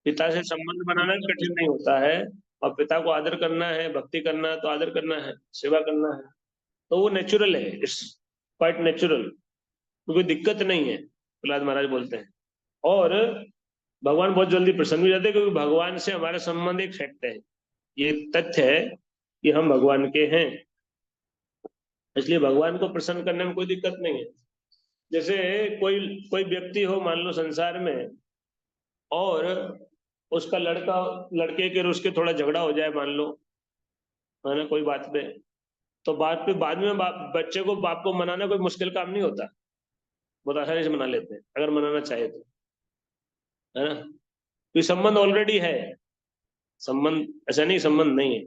पिता से संबंध बनाना कठिन नहीं होता है। और पिता को आदर करना है, भक्ति करना है तो आदर करना है, सेवा करना है, तो वो नेचुरल है, इट्स क्वाइट नेचुरल, कोई दिक्कत नहीं है, प्रहलाद महाराज बोलते हैं। और भगवान बहुत जल्दी प्रसन्न हो जाते हैं, क्योंकि भगवान से हमारा संबंध एक फैक्ट है, ये तथ्य है कि हम भगवान के हैं, इसलिए भगवान को प्रसन्न करने में कोई दिक्कत नहीं है। जैसे कोई कोई व्यक्ति हो मान लो संसार में, और उसका लड़का लड़के के और उसके थोड़ा झगड़ा हो जाए मान लो, है ना, कोई बात पे, तो बात पे बाद में बच्चे को बाप को मनाना कोई मुश्किल काम नहीं होता, बहुत आसानी से मना लेते हैं अगर मनाना चाहे तो, है ना, कोई संबंध ऑलरेडी है, संबंध ऐसा नहीं संबंध नहीं है,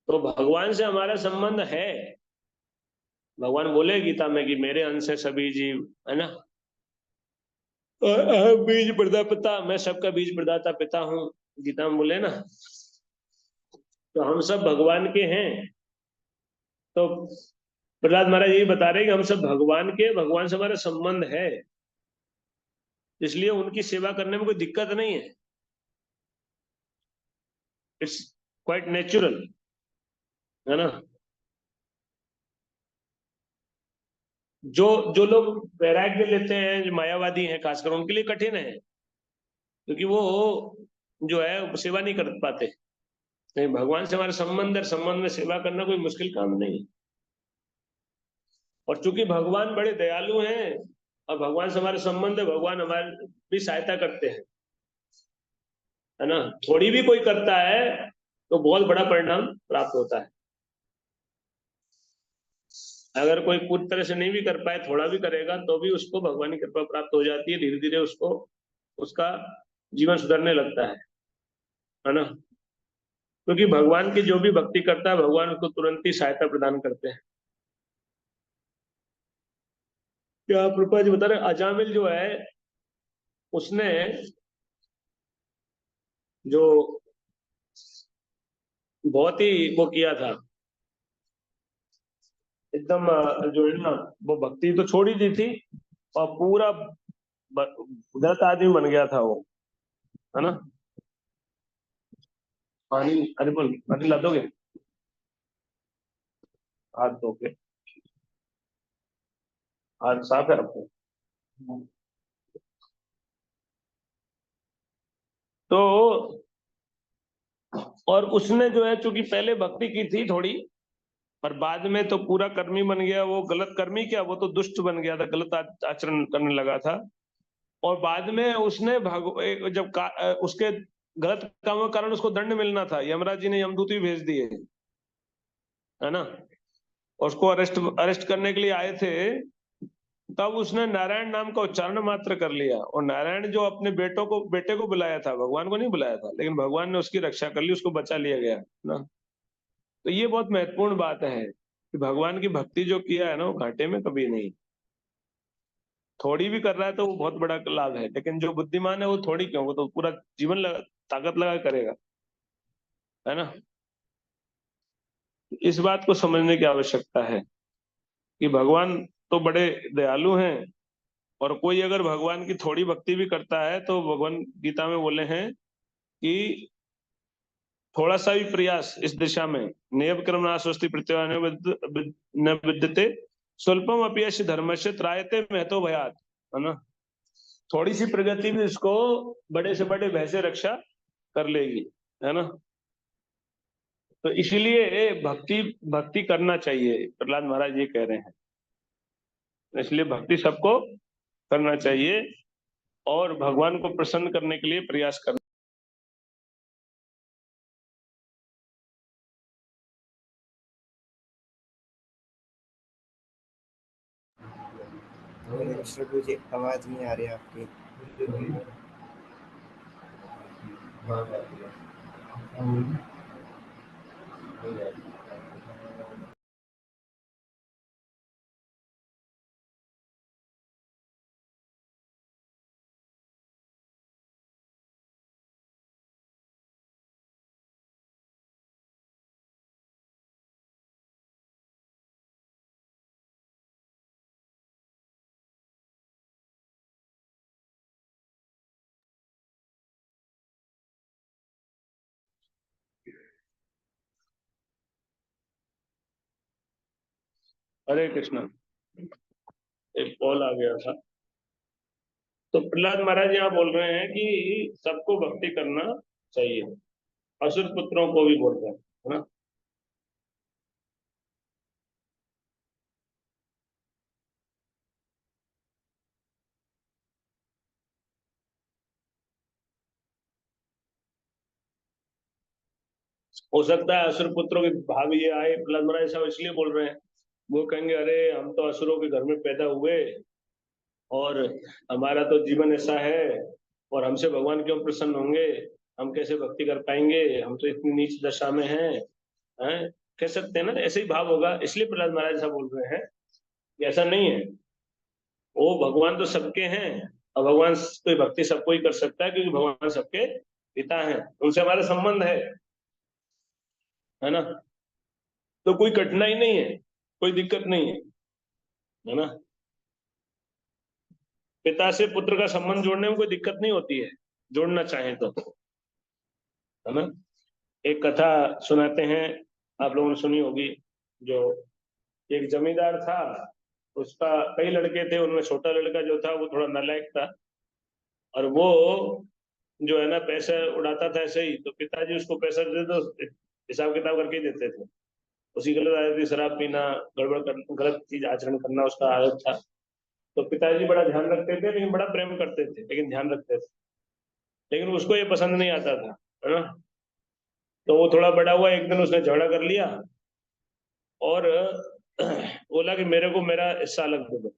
तो भगवान से हमारा संबंध है। भगवान बोले गीता में कि मेरे अंश है सभी जीव, है ना, बीज प्रदाता, मैं सबका बीज प्रदाता पिता हूँ, गीता में बोले ना, तो हम सब भगवान के हैं। तो प्रहलाद महाराज यही बता रहे हैं कि हम सब भगवान के, भगवान से हमारा संबंध है, इसलिए उनकी सेवा करने में कोई दिक्कत नहीं है, इट्स क्वाइट नेचुरल, है ना। जो जो लोग वैराग्य लेते हैं, जो मायावादी हैं खासकर, उनके लिए कठिन है, क्योंकि वो जो है सेवा नहीं कर पाते। नहीं, भगवान से हमारा संबंध है, संबंध में सेवा करना कोई मुश्किल काम नहीं है। और चूंकि भगवान बड़े दयालु हैं, और भगवान से हमारा संबंध है, भगवान हमारी भी सहायता करते हैं, है ना, थोड़ी भी कोई करता है तो बहुत बड़ा परिणाम प्राप्त होता है। अगर कोई पूरी तरह से नहीं भी कर पाए, थोड़ा भी करेगा, तो भी उसको भगवान की कृपा प्राप्त हो जाती है, धीरे धीरे उसको उसका जीवन सुधरने लगता है ना, क्योंकि भगवान की जो भी भक्ति करता है, भगवान उसको तुरंत ही सहायता प्रदान करते हैं। क्या प्रभुपाद जी बता रहे, अजामिल जो है, उसने जो बहुत ही वो किया था, एकदम जो है ना, वो भक्ति तो छोड़ ही दी थी, और पूरा गलत आदमी बन गया था वो, है ना। पानी, अरे बोल पानी ला दोगे, हाथ धो के, हाथ साफ है आपको। तो और उसने जो है, चूंकि पहले भक्ति की थी थोड़ी, पर बाद में तो पूरा कर्मी बन गया, वो गलत कर्मी क्या, वो तो दुष्ट बन गया था, गलत आचरण करने लगा था। और बाद में उसने उसके गलत कामों के कारण उसको दंड मिलना था, यमराज जी ने यमदूत भी भेज दिए, है ना, और उसको अरेस्ट अरेस्ट करने के लिए आए थे। तब उसने नारायण नाम का उच्चारण मात्र कर लिया, और नारायण जो अपने बेटे को बुलाया था, भगवान को नहीं बुलाया था, लेकिन भगवान ने उसकी रक्षा कर ली, उसको बचा लिया गया ना। तो ये बहुत महत्वपूर्ण बात है कि भगवान की भक्ति जो किया है ना, वो घाटे में कभी नहीं, थोड़ी भी कर रहा है तो वो बहुत बड़ा लाभ है, लेकिन जो बुद्धिमान है वो थोड़ी क्यों, वो तो पूरा जीवन ताकत लगा करेगा, है ना। इस बात को समझने की आवश्यकता है कि भगवान तो बड़े दयालु हैं, और कोई अगर भगवान की थोड़ी भक्ति भी करता है, तो भगवान गीता में बोले हैं कि थोड़ा सा भी प्रयास इस दिशा में, नेव कर्म नास्ति प्रत्यय न विद्यते स्वल्पम अपयश धर्मस्य त्रायते महतो भयात, है ना, थोड़ी सी प्रगति भी इसको बड़े से बड़े भय से रक्षा कर लेगी, है ना। तो इसीलिए भक्ति भक्ति करना चाहिए, प्रहलाद महाराज ये कह रहे हैं, इसलिए भक्ति सबको करना चाहिए, और भगवान को प्रसन्न करने के लिए प्रयास करना। प्रभु जी आवाज नहीं आ रही आपकी। हरे कृष्णा। एक कॉल आ गया था। तो प्रहलाद महाराज यहाँ बोल रहे हैं कि सबको भक्ति करना चाहिए, असुर पुत्रों को भी बोल रहे हैं, है ना। हो सकता है असुर पुत्रों के भाव ये आए, प्रहलाद महाराज साहब इसलिए बोल रहे हैं। वो कहेंगे अरे हम तो असुरों के घर में पैदा हुए और हमारा तो जीवन ऐसा है, और हमसे भगवान क्यों प्रसन्न होंगे, हम कैसे भक्ति कर पाएंगे, हम तो इतनी नीच दशा में हैं। कह सकते हैं ना, ऐसे ही भाव होगा, इसलिए प्रहलाद महाराज साहब बोल रहे हैं कि ऐसा नहीं है। वो भगवान तो सबके हैं, और भगवान कोई भक्ति सबको ही कर सकता है, क्योंकि भगवान सबके पिता हैं, उनसे हमारा संबंध है ना। तो कोई कठिनाई नहीं है, कोई दिक्कत नहीं है ना। पिता से पुत्र का संबंध जोड़ने में कोई दिक्कत नहीं होती है, जोड़ना चाहे तो, है ना। एक कथा सुनाते हैं, आप लोगों ने सुनी होगी। जो एक जमींदार था, उसका कई लड़के थे, उनमें छोटा लड़का जो था वो थोड़ा नालायक था, और वो जो है ना पैसा उड़ाता था ऐसे ही। तो पिताजी उसको पैसा देते तो हिसाब किताब करके ही देते थे। उसी गलत आदत थी, शराब पीना, गलत चीज आचरण करना उसका आदत था। तो पिताजी बड़ा ध्यान रखते थे, लेकिन बड़ा प्रेम करते थे, लेकिन ध्यान रखते थे। लेकिन उसको ये पसंद नहीं आता था, है ना। तो वो थोड़ा बड़ा हुआ, एक दिन उसने झगड़ा कर लिया और बोला कि मेरे को मेरा हिस्सा अलग दे दो,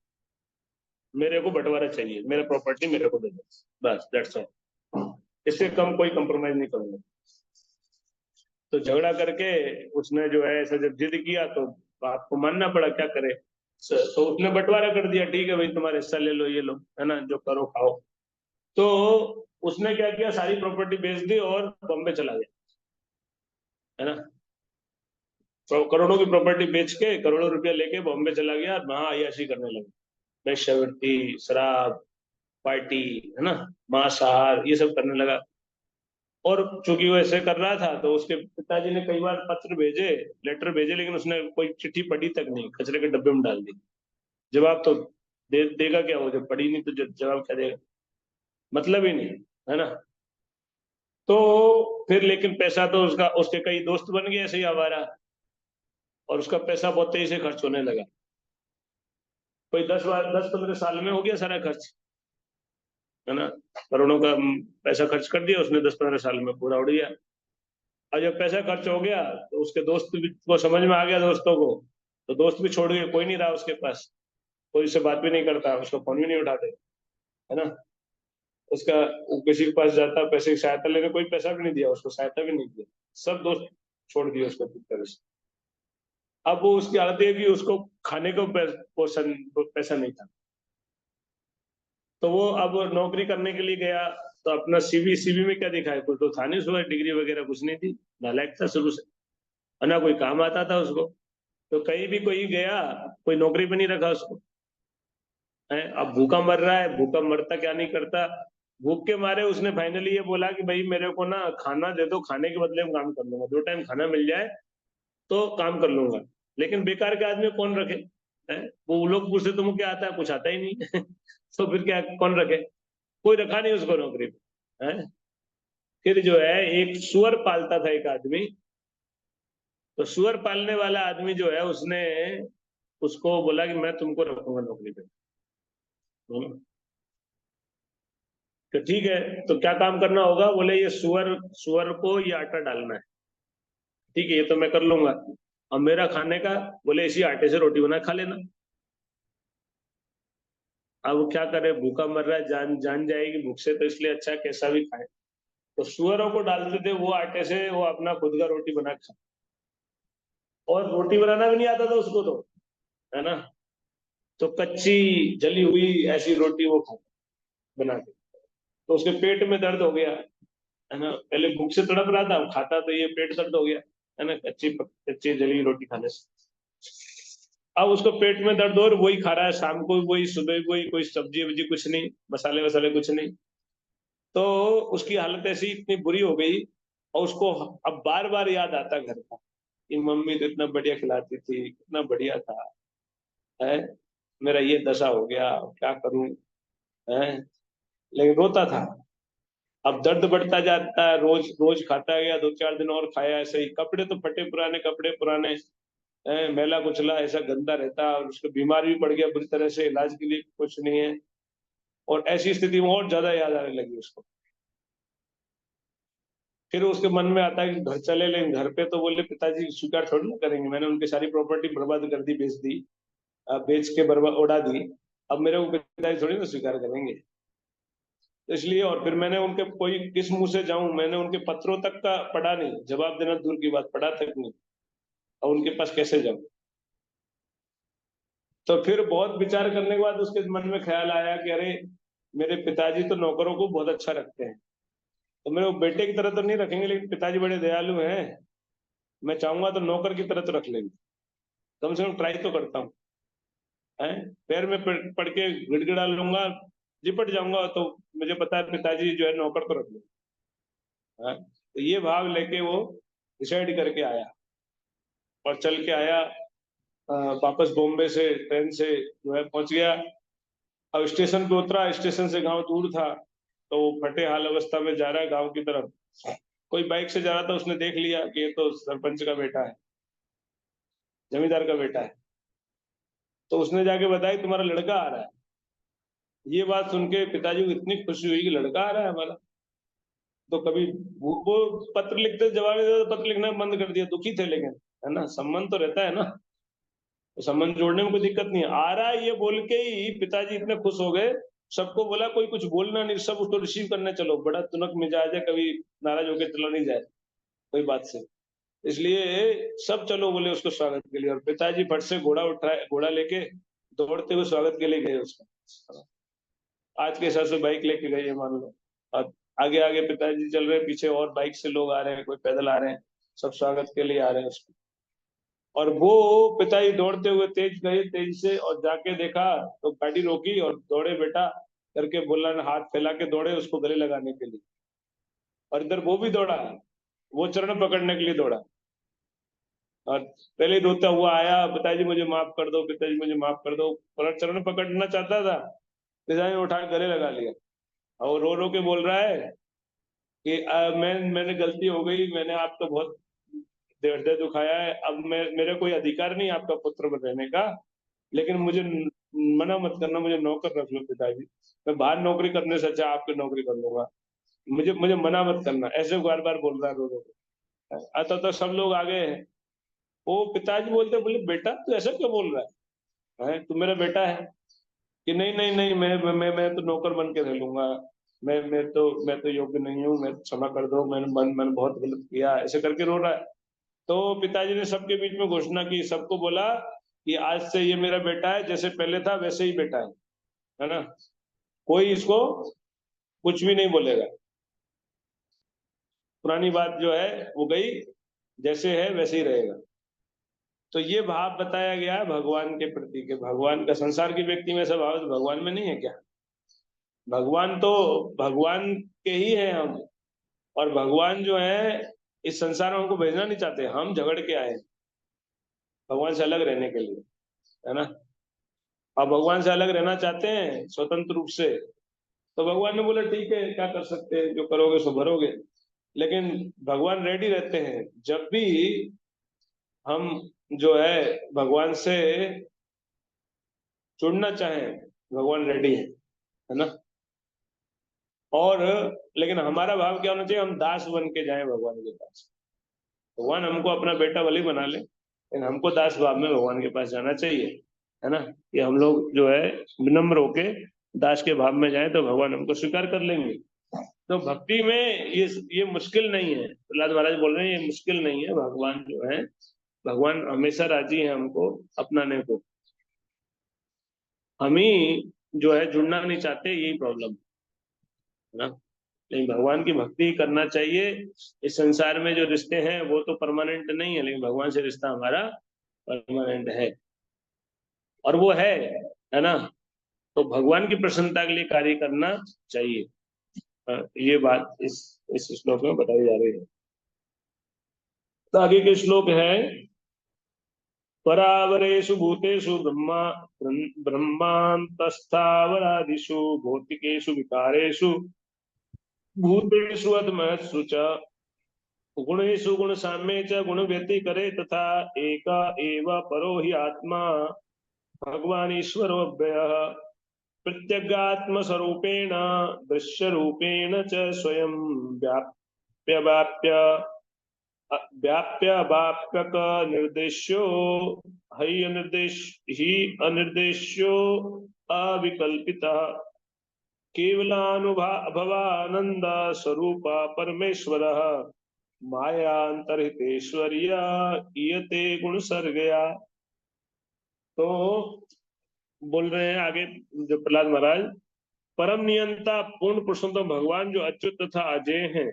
मेरे को बंटवारा चाहिए, मेरा प्रॉपर्टी मेरे को दे दो, बस दैट्स ऑल, इससे कम कोई कंप्रोमाइज नहीं करूंगा। तो झगड़ा करके उसने जो है ऐसा जब जिद किया तो बाप को मानना पड़ा, क्या करे। तो उसने बंटवारा कर दिया, ठीक है भाई तुम्हारा हिस्सा ले लो, ये लो, है ना, जो करो खाओ। तो उसने क्या किया, सारी प्रॉपर्टी बेच दी और बॉम्बे चला गया, है ना। तो करोड़ों की प्रॉपर्टी बेच के, करोड़ों रुपया लेके बॉम्बे चला गया और वहां अय्याशी करने लगा, वेश्यावृत्ति, शराब, पार्टी, है ना, मांसाहार, ये सब करने लगा। और चूंकि वो ऐसे कर रहा था तो उसके पिताजी ने कई बार पत्र भेजे, लेटर भेजे, लेकिन उसने कोई चिट्ठी पढ़ी तक नहीं, कचरे के डब्बे में डाल दी। जवाब तो देगा क्या वो, जब पढ़ी नहीं तो जवाब क्या देगा, मतलब ही नहीं, है ना। तो फिर लेकिन पैसा तो उसका, उसके कई दोस्त बन गए ऐसे ही आवारा, और उसका पैसा बहुत तेजी से खर्च होने लगा। कोई 10-15 साल में हो गया सारा खर्च, है ना। करोड़ों का पैसा खर्च कर दिया उसने, 10-15 साल में पूरा उड़ गया। और जब पैसा खर्च हो गया तो उसके दोस्त भी को समझ में आ गया, दोस्तों को, तो दोस्त भी छोड़ गए, कोई नहीं रहा उसके पास, कोई उससे बात भी नहीं करता, उसका फोन भी नहीं उठाते, है ना। उसका, वो किसी के पास जाता पैसे की सहायता लेने, कोई पैसा भी नहीं दिया उसको, सहायता भी नहीं दिया, सब दोस्त छोड़ दिए उसको पूरी तरह से। अब वो उसकी हालत है कि उसको खाने को पैसा नहीं था। तो वो अब नौकरी करने के लिए गया, तो अपना सीवी में क्या दिखाया, कुछ तो था नहीं उसमें, डिग्री वगैरह कुछ नहीं थी, नालायक था शुरू से, और ना कोई काम आता था उसको। तो कहीं भी कोई गया, कोई नौकरी पे नहीं रखा उसको, है। अब भूखा मर रहा है, भूखा मरता क्या नहीं करता। भूख के मारे उसने फाइनली ये बोला कि भाई मेरे को ना खाना दे दो, खाने के बदले में काम कर लूंगा, 2 टाइम खाना मिल जाए तो काम कर लूंगा। लेकिन बेकार के आदमी कौन रखे, है। वो लोग पूछते तुमको क्या आता है, कुछ आता ही नहीं तो फिर क्या, कौन रखे, कोई रखा नहीं उसको नौकरी पे, है। फिर जो है एक सुअर पालता था एक आदमी, तो सुअर पालने वाला आदमी जो है उसने उसको बोला कि मैं तुमको रखूंगा नौकरी पे। हम्म। तो ठीक है, तो क्या काम करना होगा, बोले ये सुअर सुअर को ये आटा डालना है, ठीक है ये तो मैं कर लूंगा। अब मेरा खाने का, बोले इसी आटे से रोटी बना खा लेना। अब वो क्या करे, भूखा मर रहा है, जान जान जाएगी भूख से, तो इसलिए अच्छा है कैसा भी खाए। तो सुअरों को डालते थे वो आटे से, वो अपना खुद का रोटी बना खा, और रोटी बनाना भी नहीं आता था उसको तो, है ना। तो कच्ची जली हुई ऐसी रोटी वो खा बना के, तो उसके पेट में दर्द हो गया, है ना। पहले भूख से तड़प रहा था, अब खाता तो ये पेट दर्द हो गया, है ना, कच्ची कच्ची जली हुई रोटी खाने से। अब उसको पेट में दर्द हो, और वही खा रहा है, शाम को भी वही, सुबह भी वही, कोई सब्जी वब्जी कुछ नहीं, मसाले वसाले कुछ नहीं। तो उसकी हालत ऐसी इतनी बुरी हो गई, और उसको अब बार बार याद आता घर का, कि मम्मी तो इतना बढ़िया खिलाती थी, कितना बढ़िया था, है, मेरा ये दशा हो गया, अब क्या करूं, है, लेकिन रोता था। अब दर्द बढ़ता जाता है, रोज रोज खाता गया, 2-4 दिन और खाया ऐसे ही, कपड़े तो फटे, पुराने कपड़े, पुराने, मैला कुचला ऐसा गंदा रहता, और उसको बीमार भी पड़ गया बुरी तरह से, इलाज के लिए कुछ नहीं है, और ऐसी स्थिति में और ज्यादा याद आने लगी उसको। फिर उसके मन में आता है कि घर चले, लेकिन घर पे तो बोले पिताजी स्वीकार थोड़ी ना करेंगे, मैंने उनकी सारी प्रॉपर्टी बर्बाद कर दी, बेच दी, बेच के बर्बाद उड़ा दी, अब मेरे को पिताजी थोड़ी ना स्वीकार करेंगे। तो इसलिए, और फिर मैंने उनके, कोई किस मुंह से जाऊं, मैंने उनके पत्रों तक का पढ़ा नहीं, जवाब देना दूर की बात, पढ़ा तक नहीं, और उनके पास कैसे जाऊं। तो फिर बहुत विचार करने के बाद उसके मन में ख्याल आया कि अरे, मेरे पिताजी तो नौकरों को बहुत अच्छा रखते हैं, तो मेरे को बेटे की तरह तो नहीं रखेंगे, लेकिन पिताजी बड़े दयालु हैं, मैं चाहूंगा तो नौकर की तरह तो रख लेंगे, कम से कम ट्राई तो करता हूँ, है, पैर में पड़ के गिड़गिड़ा लूंगा, लिपट जाऊंगा, तो मुझे पता है पिताजी जो है नौकर तो रख लेंगे, तो ये भाव लेके वो डिसाइड करके आया, और चल के आया, वापस बॉम्बे से ट्रेन से जो है पहुंच गया। अब स्टेशन पे उतरा, स्टेशन से गांव दूर था, तो वो फटे हाल अवस्था में जा रहा है गांव की तरफ, कोई बाइक से जा रहा था, उसने देख लिया कि ये तो सरपंच का बेटा है, जमींदार का बेटा है, तो उसने जाके बताया तुम्हारा लड़का आ रहा है। ये बात सुन के पिताजी को इतनी खुशी हुई कि लड़का आ रहा है हमारा, तो कभी वो पत्र लिखते, जवाब नहीं देते, पत्र लिखना बंद कर दिया, दुखी थे, लेकिन है ना, संबंध तो रहता है ना, तो संबंध जोड़ने में कोई दिक्कत नहीं है, आ रहा है ये बोल के ही पिताजी इतने खुश हो गए, सबको बोला कोई कुछ बोलना नहीं, सब उसको रिसीव करने चलो, बड़ा तुनक मिजाज है, कभी नाराज होकर चला नहीं जाए कोई बात से, इसलिए सब चलो बोले उसको स्वागत के लिए, और पिताजी फट से घोड़ा उठाए, घोड़ा लेके दौड़ते हुए स्वागत के लिए गए उसका, आज के हिसाब से बाइक लेके गए मान लो, और आगे आगे पिताजी चल रहे हैं, पीछे और बाइक से लोग आ रहे हैं, कोई पैदल आ रहे हैं, सब स्वागत के लिए आ रहे हैं उसको, और वो पिताजी दौड़ते हुए तेज गए, तेज से, और जाके देखा तो गाड़ी रोकी, और दौड़े बेटा करके बोला, हाथ फैला के दौड़े उसको गले लगाने के लिए, और इधर वो भी दौड़ा, वो चरण पकड़ने के लिए दौड़ा, और पहले रोता हुआ आया, पिताजी मुझे माफ कर दो, पिताजी मुझे माफ कर दो, और चरण पकड़ना चाहता था, पिताजी ने उठा के गले लगा लिया, और रो के बोल रहा है कि मैंने गलती हो गई, मैंने आपको बहुत हृदय दुखाया है, अब मेरे कोई अधिकार नहीं आपका पुत्र रहने का, लेकिन मुझे मना मत करना, मुझे नौकर रख लो पिताजी, मैं बाहर नौकरी करने से अच्छा आपकी नौकरी कर लूंगा, मुझे मुझे मना मत करना, ऐसे बार बार बोल रहा है रो के। आता तो सब लोग आ गए हैं, वो पिताजी बोलते, बोले बेटा तू ऐसा क्यों बोल रहा है, तू मेरा बेटा है, कि नहीं नहीं नहीं, मैं तो नौकर बन के रह लूंगा, मैं तो योग्य नहीं हूँ, मैं क्षमा कर दो, मैंने बहुत गलत किया, ऐसे करके रो रहा है। तो पिताजी ने सबके बीच में घोषणा की, सबको बोला कि आज से ये मेरा बेटा है, जैसे पहले था वैसे ही बेटा है ना, कोई इसको कुछ भी नहीं बोलेगा, पुरानी बात जो है वो गई, जैसे है वैसे ही रहेगा। तो ये भाव बताया गया है भगवान के प्रति, के भगवान का संसार के व्यक्ति में ऐसा भाव तो भगवान में नहीं है क्या, भगवान तो भगवान के ही है हम, और भगवान जो है इस संसार में हमको भेजना नहीं चाहते, हम झगड़ के आए भगवान से अलग रहने के लिए, है ना, आप भगवान से अलग रहना चाहते हैं स्वतंत्र रूप से, तो भगवान ने बोला ठीक है, क्या कर सकते हैं, जो करोगे सो भरोगे, लेकिन भगवान रेडी रहते हैं, जब भी हम जो है भगवान से जुड़ना चाहें, भगवान रेडी है ना, और लेकिन हमारा भाव क्या होना चाहिए, हम दास बन के जाएं भगवान के पास, भगवान हमको अपना बेटा भले बना ले, लेकिन हमको दास भाव में भगवान के पास जाना चाहिए, है ना, कि हम लोग जो है विनम्र होके दास के भाव में जाएं, तो भगवान हमको स्वीकार कर लेंगे। तो भक्ति में ये मुश्किल नहीं है, प्रहलाद महाराज बोल रहे हैं ये मुश्किल नहीं है, भगवान जो है, भगवान हमेशा राजी है हमको अपनाने को, हम ही जो है जुड़ना नहीं चाहते, यही प्रॉब्लम है ना, लेकिन भगवान की भक्ति करना चाहिए। इस संसार में जो रिश्ते हैं वो तो परमानेंट नहीं है, लेकिन भगवान से रिश्ता हमारा परमानेंट है, और वो है ना, तो भगवान की प्रसन्नता के लिए कार्य करना चाहिए। ये बात इस श्लोक में बताई जा रही है। तो आगे के श्लोक है परावरेषु भूतेषु ब्रह्मान्तस्थावरादिषु भौतिकेषु विकारेषु भूतेषु अधमत्सु च गुणेषु गुण साम्ये च गुण व्यतिकरे तथा एक एव परो हि आत्मा भगवान ईश्वरो अव्ययः प्रत्यगात्म स्वरूपेण दृश्य रूपेण च स्वयं व्याप्य व्याप्य व्याप्य व्यापक निर्देश्यो ही अनिर्देश्यो अविकल्पितः केवलानुभवानंद स्वरूप परमेश्वरः मायांतरहितेश्वर्य ईयते गुण सर्गया। तो बोल रहे हैं आगे जो प्रहलाद महाराज, परम नियंता पूर्ण पुरुषोत्तम भगवान जो अच्युत तथा अजेय हैं,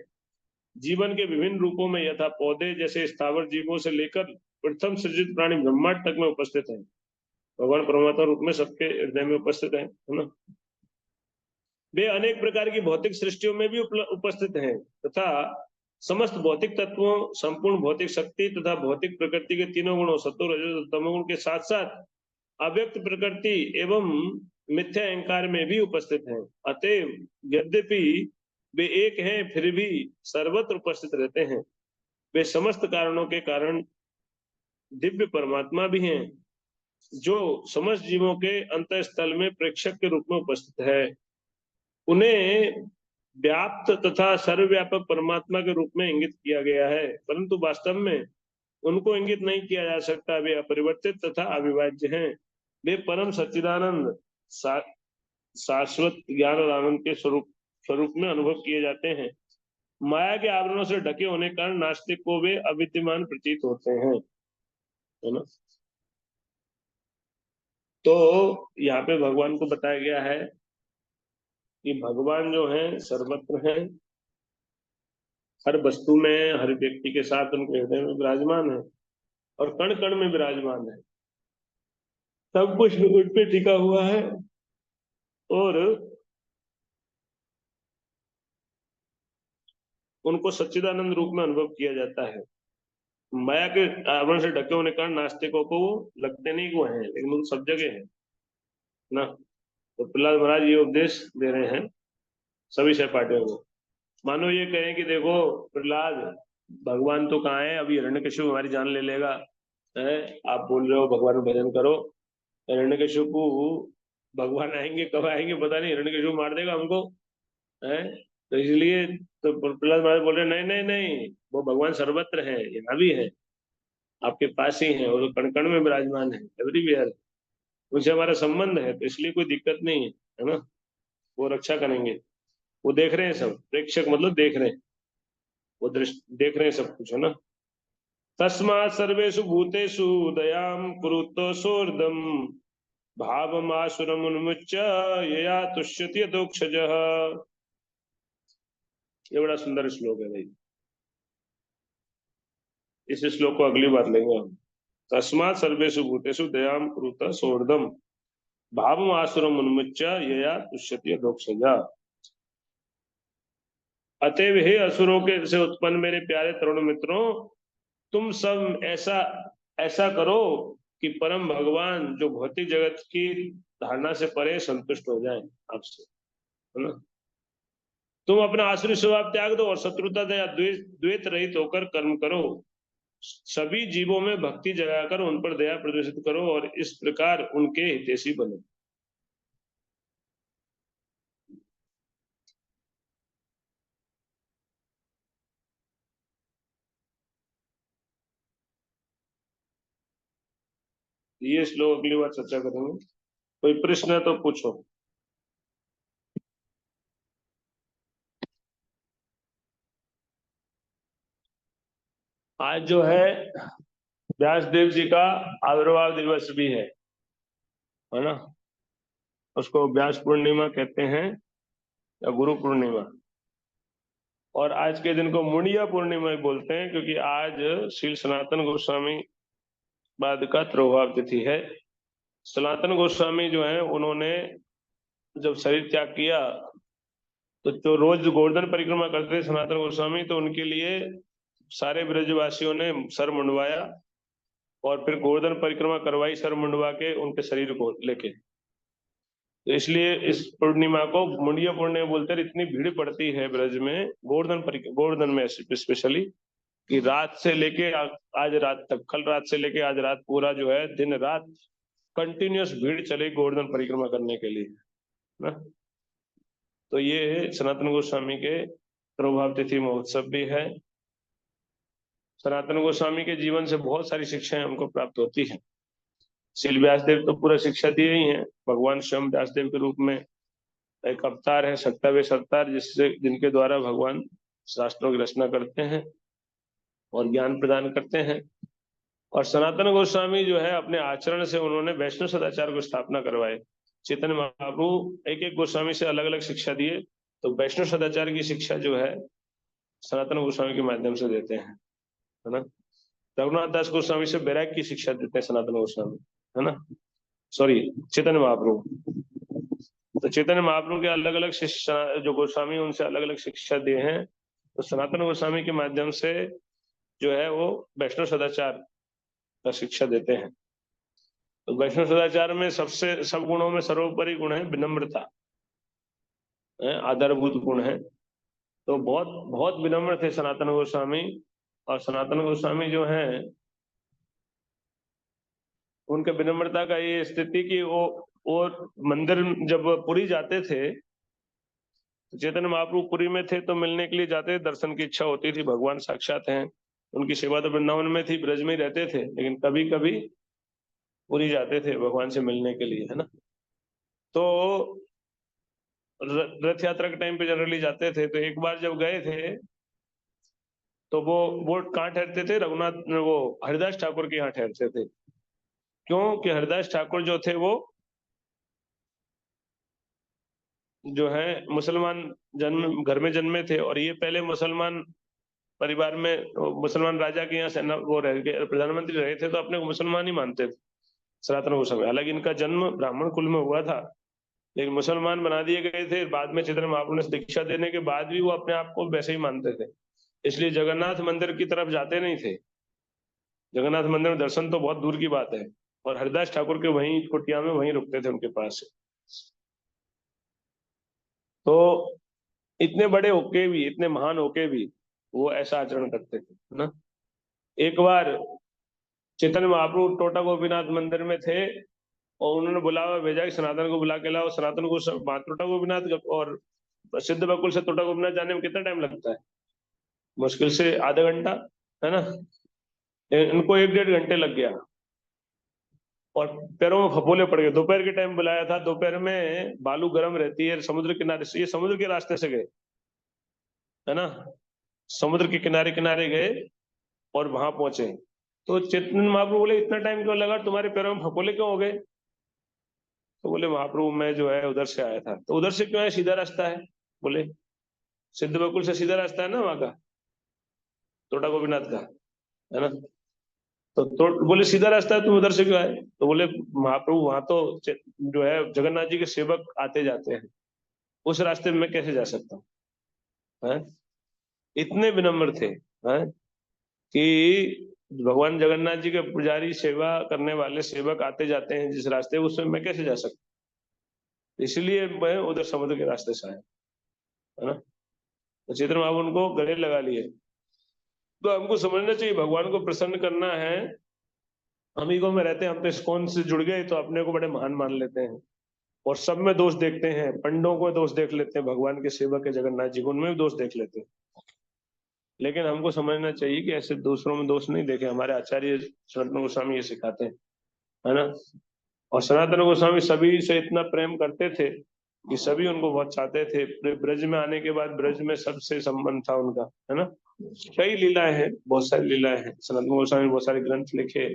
जीवन के विभिन्न रूपों में यथा पौधे जैसे स्थावर जीवों से लेकर प्रथम सृजित प्राणी ब्रह्मांड तक में उपस्थित हैं। भगवान परमात्मा रूप में सबके हृदय में उपस्थित है ना। वे अनेक प्रकार की भौतिक सृष्टियों में भी उपस्थित हैं तथा समस्त भौतिक तत्वों, संपूर्ण भौतिक शक्ति तथा भौतिक प्रकृति के तीनों गुणों सत्व रजो तमोगुण के साथ साथ अव्यक्त प्रकृति एवं मिथ्या अहंकार में भी उपस्थित हैं। अतएव यद्यपि वे एक हैं फिर भी सर्वत्र उपस्थित रहते हैं। वे समस्त कारणों के कारण दिव्य परमात्मा भी हैं जो समस्त जीवों के अंतःस्थल में प्रेक्षक के रूप में उपस्थित है। उन्हें व्याप्त तथा सर्वव्यापक परमात्मा के रूप में इंगित किया गया है, परंतु वास्तव में उनको इंगित नहीं किया जा सकता। वे अपरिवर्तित तथा अविभाज्य हैं। वे परम सच्चिदानंद शाश्वत ज्ञान और आनंद के स्वरूप में अनुभव किए जाते हैं। माया के आवरणों से ढके होने के कारण नास्तिक को वे अविद्यमान प्रतीत होते हैं, है ना। तो यहाँ पे भगवान को बताया गया है कि भगवान जो है सर्वत्र हैं, हर वस्तु में, हर व्यक्ति के साथ उनके हृदय में विराजमान है और कण कण में विराजमान है। सब कुछ उन पे टिका हुआ है और उनको सच्चिदानंद रूप में अनुभव किया जाता है। माया के आवरण से ढके होने के कारण नास्तिकों को वो लगते नहीं वो है, लेकिन वो सब जगह है ना। तो प्रहलाद महाराज ये उपदेश दे रहे हैं सभी सहपाठियों को। मानो ये कहें कि देखो प्रहलाद, भगवान तो कहाँ है, अभी हिरण्यकशिपु हमारी जान ले लेगा है। आप बोल रहे हो भगवान भजन करो, हिरण्यकशिपु भगवान आएंगे कब आएंगे पता नहीं, हिरण्यकशिपु मार देगा हमको है। तो इसलिए तो प्रहलाद महाराज बोल रहे नहीं नहीं नहीं, वो भगवान सर्वत्र है, यहाँ भी है, आपके पास ही है और कण कण में विराजमान है, एवरीवेयर। उनसे हमारा संबंध है, तो इसलिए कोई दिक्कत नहीं है ना। वो रक्षा करेंगे, वो देख रहे हैं सब, प्रेक्षक मतलब देख रहे हैं, वो दृष्टि देख रहे हैं सब कुछ, है ना। तस्मात् सर्वेषु भूतेषु दयां कुरुतो सोर्दम भावमासुरमुन्मुच्य यया तुष्यति यदोक्षजः। ये बड़ा सुंदर श्लोक है भाई, इस श्लोक को अगली बार लेंगे हम। तस्मात् सर्वेषु भूतेषु दयां कुरुतो सोर्दम भावमासुरमुन्मुच्य यया तुष्यति यदोक्षजः। अतएव हे असुरों के से उत्पन्न मेरे प्यारे तरुण मित्रों, तुम सब ऐसा ऐसा करो कि परम भगवान जो भौतिक जगत की धारणा से परे संतुष्ट हो जाए आपसे, है ना। तुम अपना आसुरी स्वभाव त्याग दो और शत्रुता दया द्वेष रहित होकर कर्म करो। सभी जीवों में भक्ति जगाकर उन पर दया प्रदर्शित करो और इस प्रकार उनके हितैषी बनो। ये श्लोक अगली बार चर्चा करेंगे। कोई प्रश्न है तो पूछो। आज जो है व्यासदेव जी का आविर्भाव दिवस भी है ना। उसको व्यास पूर्णिमा कहते हैं या गुरु पूर्णिमा, और आज के दिन को मुंडिया पूर्णिमा भी बोलते हैं, क्योंकि आज श्री सनातन गोस्वामी बाद का प्रभाव तिथि है। सनातन गोस्वामी जो है उन्होंने जब शरीर त्याग किया तो जो रोज गोवर्धन परिक्रमा करते थे सनातन गोस्वामी, तो उनके लिए सारे ब्रजवासियों ने सर मुंडवाया और फिर गोवर्धन परिक्रमा करवाई सर मुंडवा के उनके शरीर को लेके। तो इसलिए इस पूर्णिमा को मुंडिया पूर्णिमा बोलते हैं। इतनी भीड़ पड़ती है ब्रज में गोवर्धन में स्पेशली, कि रात से लेके आज रात तक, कल रात से लेके आज रात पूरा जो है दिन रात कंटिन्यूअस भीड़ चले गोवर्धन परिक्रमा करने के लिए ना। तो ये सनातन गोस्वामी के प्रभाव तिथि महोत्सव भी है। सनातन गोस्वामी के जीवन से बहुत सारी शिक्षाएं हमको प्राप्त होती हैं। शील व्यासदेव तो पूरा शिक्षा दिए ही हैं। भगवान स्वयं व्यासदेव के रूप में एक अवतार है, 27वें अवतार, जिनके द्वारा भगवान शास्त्रों की रचना करते हैं और ज्ञान प्रदान करते हैं। और सनातन गोस्वामी जो है अपने आचरण से उन्होंने वैष्णव सदाचार को स्थापना करवाए। चैतन्य महाप्रभु एक एक गोस्वामी से अलग अलग शिक्षा दिए, तो वैष्णव सदाचार की शिक्षा जो है सनातन गोस्वामी के माध्यम से देते हैं, है ना। रघुनाथ दास गोस्वामी से वैराग्य की शिक्षा देते हैं सनातन गोस्वामी, है ना, सॉरी चैतन्य महाप्रभु। तो चैतन्य महाप्रभु के अलग अलग शिष्य जो गोस्वामी उनसे अलग अलग शिक्षा दिए हैं, तो सनातन गोस्वामी के माध्यम से जो है वो वैष्णव सदाचार का शिक्षा देते हैं। तो वैष्णव सदाचार में सबसे सब गुणों में सर्वोपरि गुण है विनम्रता, आधारभूत गुण है। तो बहुत बहुत विनम्र थे सनातन गोस्वामी। और सनातन गोस्वामी जो है उनके विनम्रता का ये स्थिति कि वो मंदिर जब पुरी जाते थे, चैतन्य महाप्रभु पुरी में थे तो मिलने के लिए जाते थे, दर्शन की इच्छा होती थी, भगवान साक्षात हैं, उनकी सेवा तो वृंदावन में थी, ब्रज में ही रहते थे, लेकिन कभी कभी पुरी जाते थे भगवान से मिलने के लिए, है ना। तो रथ यात्रा के टाइम पे जनरली जाते थे। तो एक बार जब गए थे तो वो कहाँ ठहरते थे, रघुनाथ वो हरिदास ठाकुर के यहाँ ठहरते थे। क्यों कि हरिदास ठाकुर जो थे वो जो है मुसलमान जन्म घर में जन्मे थे, और ये पहले मुसलमान परिवार में मुसलमान राजा के यहाँ से वो रह गए, प्रधानमंत्री रहे थे, तो अपने को मुसलमान ही मानते थे सनातन गोस्वामी। हालांकि इनका जन्म ब्राह्मण कुल में हुआ था, लेकिन मुसलमान बना दिए गए थे बाद में चैतन्य महाप्रभु ने दीक्षा देने के बाद भी वो अपने आप को वैसे ही मानते थे। इसलिए जगन्नाथ मंदिर की तरफ जाते नहीं थे। जगन्नाथ मंदिर में दर्शन तो बहुत दूर की बात है, और हरिदास ठाकुर के वहीं कुटिया में वहीं रुकते थे उनके पास। तो इतने बड़े होके भी, इतने महान होके भी वो ऐसा आचरण करते थे, है ना। एक बार चैतन्य महाप्रभु टोटा गोपीनाथ मंदिर में थे, और उन्होंने बुलावा भेजा कि सनातन को बुला के लाओ। सनातन को टोटा गोपीनाथ और सिद्ध बकुल से टोटा गोपीनाथ जाने में कितना टाइम लगता है, मुश्किल से आधा घंटा, है ना। इनको 1-1.5 घंटे लग गया, और पैरों में फफोले पड़ गए। दोपहर के टाइम बुलाया था, दोपहर में बालू गर्म रहती है, समुद्र किनारे से, ये समुद्र के रास्ते से गए, है ना, समुद्र के किनारे किनारे गए और वहां पहुंचे। तो चैतन्य महाप्रभु बोले इतना टाइम क्यों लगा, तुम्हारे पैरों में फफोले क्यों हो गए। तो बोले महाप्रभु मैं जो है उधर से आया था। तो उधर से क्यों है, सीधा रास्ता है। बोले सिद्ध बकुल से सीधा रास्ता है ना वहां का, टोटा गोपीनाथ का, है ना। तो बोले सीधा रास्ता है, तुम उधर से क्यों आए। तो बोले महाप्रभु वहां तो जो है जगन्नाथ जी के सेवक आते जाते हैं, उस रास्ते में मैं कैसे जा सकता हूँ, है। इतने विनम्र थे, हैं, कि भगवान जगन्नाथ जी के पुजारी सेवा करने वाले सेवक आते जाते हैं जिस रास्ते, उसमें मैं कैसे जा सकता हूँ। इसलिए मैं उधर समुद्र के रास्ते से आया, है ना। तो चैतन्य महाप्रभु उनको गले लगा लिए। तो हमको समझना चाहिए भगवान को प्रसन्न करना है। हम ईगो में रहते हैं, हम तो इस्कॉन से जुड़ गए तो अपने को बड़े महान मान लेते हैं, और सब में दोष देखते हैं, पंडों को दोष देख लेते हैं, भगवान के सेवक है जगन्नाथ जी को उनमें भी दोष देख लेते हैं। लेकिन हमको समझना चाहिए कि ऐसे दूसरों में दोष नहीं देखे। हमारे आचार्य सनातन गोस्वामी ये सिखाते हैं, है ना। और सनातन गोस्वामी सभी से इतना प्रेम करते थे कि सभी उनको बहुत चाहते थे। ब्रज में आने के बाद ब्रज में सबसे संबंध था उनका, है ना। कई लीलाएं हैं, बहुत सारी लीलाएं हैं। सनातन गोस्वामी ने बहुत सारे ग्रंथ लिखे,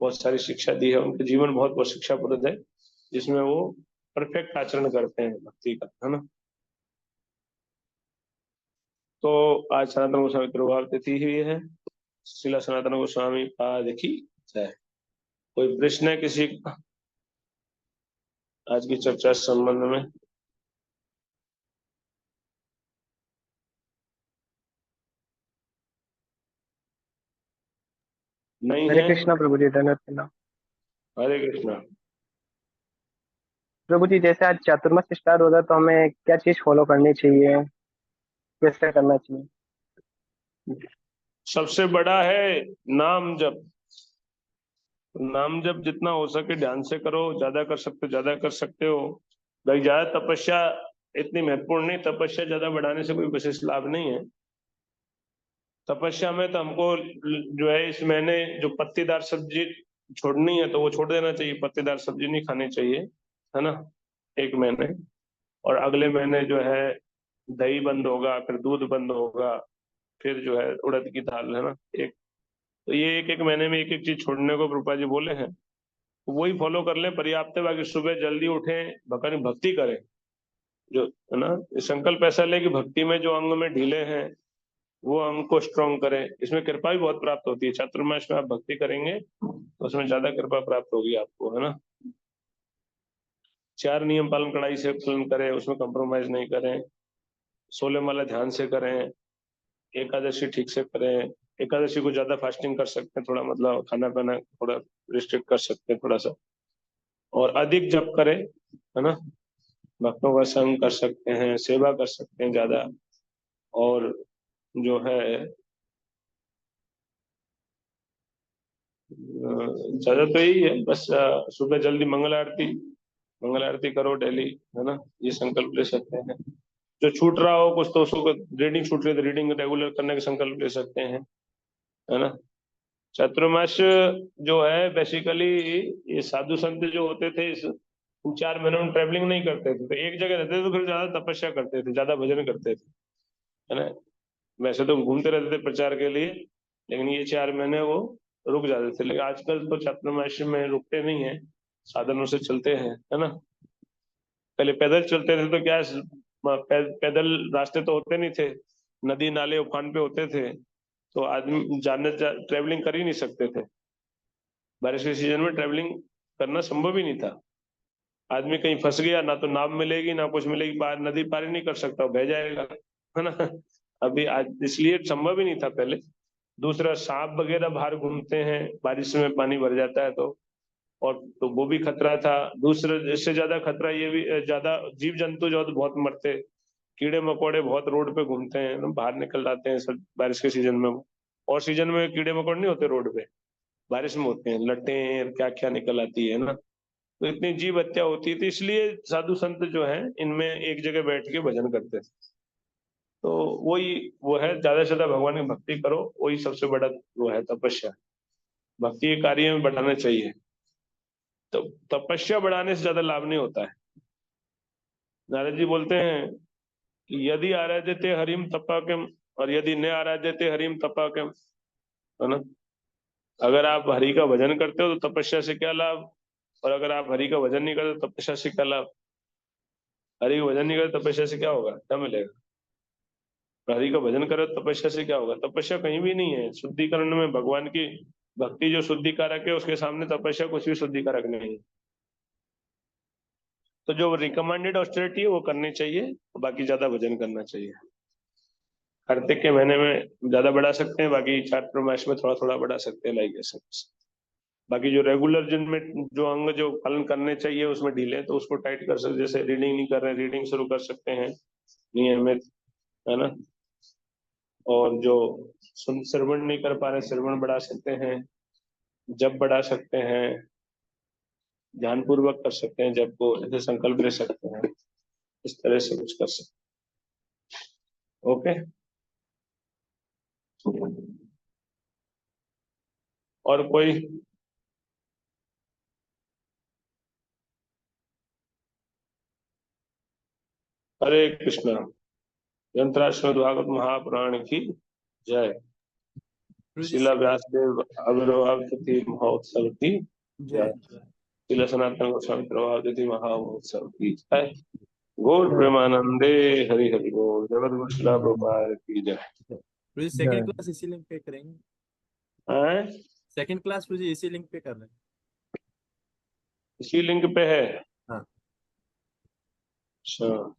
बहुत सारी शिक्षा दी है। उनके जीवन बहुत बहुत शिक्षाप्रद है, जिसमें वो परफेक्ट आचरण करते हैं भक्ति का, है ना। तो आज सनातन गोस्वामी प्रभाव तिथि ही है। शिला सनातन गोस्वामी पाद की जय। कोई प्रश्न है किसी का आज की चर्चा के संबंध में। नहीं हरे है। कृष्णा प्रभु जी, धन्यवाद प्रणाम। हरे कृष्णा। प्रभु जी, जैसे आज चातुर्मास स्टार्ट होगा तो हमें क्या चीज फॉलो करनी चाहिए, कैसे करना चाहिए? सबसे बड़ा है नाम जप। नाम जप जितना हो सके ध्यान से करो, ज्यादा कर सकते हो ज्यादा कर सकते हो। भाई ज्यादा तपस्या इतनी महत्वपूर्ण नहीं, तपस्या ज्यादा बढ़ाने से कोई विशेष लाभ नहीं है। तपस्या में तो हमको जो है इस महीने जो पत्तीदार सब्जी छोड़नी है तो वो छोड़ देना चाहिए, पत्तीदार सब्जी नहीं खानी चाहिए, है ना, एक महीने। और अगले महीने जो है दही बंद होगा, फिर दूध बंद होगा, फिर जो है उड़द की दाल, है ना, एक। तो ये एक एक महीने में एक एक चीज छोड़ने को रूपा जी बोले हैं, तो वही फॉलो कर ले, पर्याप्त है। बाकी सुबह जल्दी उठें, भगवान भक्ति करें, जो है ना, ये संकल्प ऐसा ले कि भक्ति में जो अंग में ढीले हैं वो अंग को स्ट्रॉन्ग करें। इसमें कृपा भी बहुत प्राप्त होती है, चातुर्मास में आप भक्ति करेंगे तो उसमें ज्यादा कृपा प्राप्त होगी आपको, है ना। 4 नियम पालन कड़ाई से पालन करें, उसमें कंप्रोमाइज नहीं करें। 16 माला ध्यान से करें, एकादशी ठीक से करें। एकादशी को ज्यादा फास्टिंग कर सकते हैं, थोड़ा मतलब खाना पीना थोड़ा रिस्ट्रिक्ट कर सकते हैं थोड़ा सा। और अधिक जप करें, है ना, भक्तों का संग कर सकते हैं, सेवा कर सकते हैं ज्यादा। और जो है ज्यादा तो यही है बस, सुबह जल्दी मंगल आरती करो डेली, है ना, ये संकल्प ले सकते हैं। जो छूट रहा हो कुछ तो उसको, रीडिंग छूट रही है तो रीडिंग रेगुलर करने का संकल्प ले सकते हैं, है ना। चातुर्मास जो है बेसिकली, ये साधु संत जो होते थे इस इन 4 महीनों में ट्रेवलिंग नहीं करते थे, तो एक जगह रहते थे तो फिर ज्यादा तपस्या करते थे, ज्यादा भजन करते थे, है ना। वैसे तो घूमते रहते थे प्रचार के लिए, लेकिन ये 4 महीने वो रुक जाते थे। लेकिन आजकल तो चातुर्मास में रुकते नहीं है, साधनों से चलते हैं, है ना। पहले पैदल चलते थे तो क्या पैदल रास्ते तो होते नहीं थे, नदी नाले उफान पे होते थे, तो आदमी ट्रेवलिंग कर ही नहीं सकते थे। बारिश के सीजन में ट्रेवलिंग करना संभव ही नहीं था। आदमी कहीं फंस गया, ना तो नाव मिलेगी ना कुछ मिलेगी, पार नदी पार ही नहीं कर सकता, बह जाएगा, है ना। अभी आज इसलिए संभव ही नहीं था पहले। दूसरा, सांप वगैरह बाहर घूमते हैं, बारिश में पानी भर जाता है तो, और तो वो भी खतरा था। दूसरा, इससे ज्यादा खतरा ये भी, ज्यादा जीव जंतु जो बहुत मरते, कीड़े मकोड़े बहुत रोड पे घूमते हैं ना, बाहर निकल जाते हैं सब बारिश के सीजन में। और सीजन में कीड़े मकोड़े नहीं होते रोड पे, बारिश में होते हैं, लटें क्या क्या निकल आती है ना। तो इतनी जीव हत्या होती थी, इसलिए साधु संत जो है इनमें एक जगह बैठ के भजन करते थे। तो वही वो है, ज्यादा से ज्यादा भगवान की भक्ति करो, वही सबसे बड़ा वो है तपस्या। भक्ति के कार्य में बढ़ाना चाहिए। तो तपस्या बढ़ाने से ज्यादा लाभ नहीं होता है। नारद जी बोलते हैं कि यदि आराध्यते हरिम तपाकम, और यदि न आराध्यते हरिम तपाकम, है ना। अगर आप हरि का भजन करते हो तो तपस्या से क्या लाभ, और अगर आप हरि का भजन नहीं करते तो तपस्या से क्या लाभ। हरि का भजन नहीं करते तपस्या से क्या होगा, क्या मिलेगा। हरि का भजन करो तो तपस्या से क्या होगा, तपस्या कहीं भी नहीं है। शुद्धिकरण में भगवान की भक्ति जो शुद्धिकारक है, उसके सामने तपस्या कुछ भी शुद्धिकारक नहीं है। तो जो रिकमेंडेड ऑस्टेरिटी है वो करनी चाहिए, बाकी ज्यादा भजन करना चाहिए। कार्तिक के महीने में ज्यादा बढ़ा सकते हैं, बाकी चातुर्मास में थोड़ा थोड़ा बढ़ा सकते हैं, लाइक ऐसे। बाकी जो रेगुलर जिनमें जो अंग जो पालन करने चाहिए उसमें ढीले हैं, तो उसको टाइट कर सकते, जैसे रीडिंग नहीं कर रहे हैं रीडिंग शुरू कर सकते हैं नियमित, है ना। और जो श्रवण नहीं कर पा रहे श्रवण बढ़ा सकते हैं, जप बढ़ा सकते हैं, ध्यान पूर्वक कर सकते हैं, जप को ऐसे संकल्प ले सकते हैं, इस तरह से कुछ कर सकते हैं। ओके। और कोई? हरे कृष्णा। यंत्राश्व भागवत महापुराण की जय। शिला व्यासदेव आविर्भाव तिथि महोत्सव की जय। शिला सनातन गोस्वामी प्रभाव तिथि महोत्सव की जय। गौर प्रेमानंदे हरि हरि बोल। जगत गुरु शिला प्रभुपाद की जय। फिर सेकंड क्लास इसी लिंक पे करेंगे। हैं? सेकंड क्लास फिर इसी लिंक पे कर रहे हैं। इसी लिंक पे है? हाँ। अच्छा।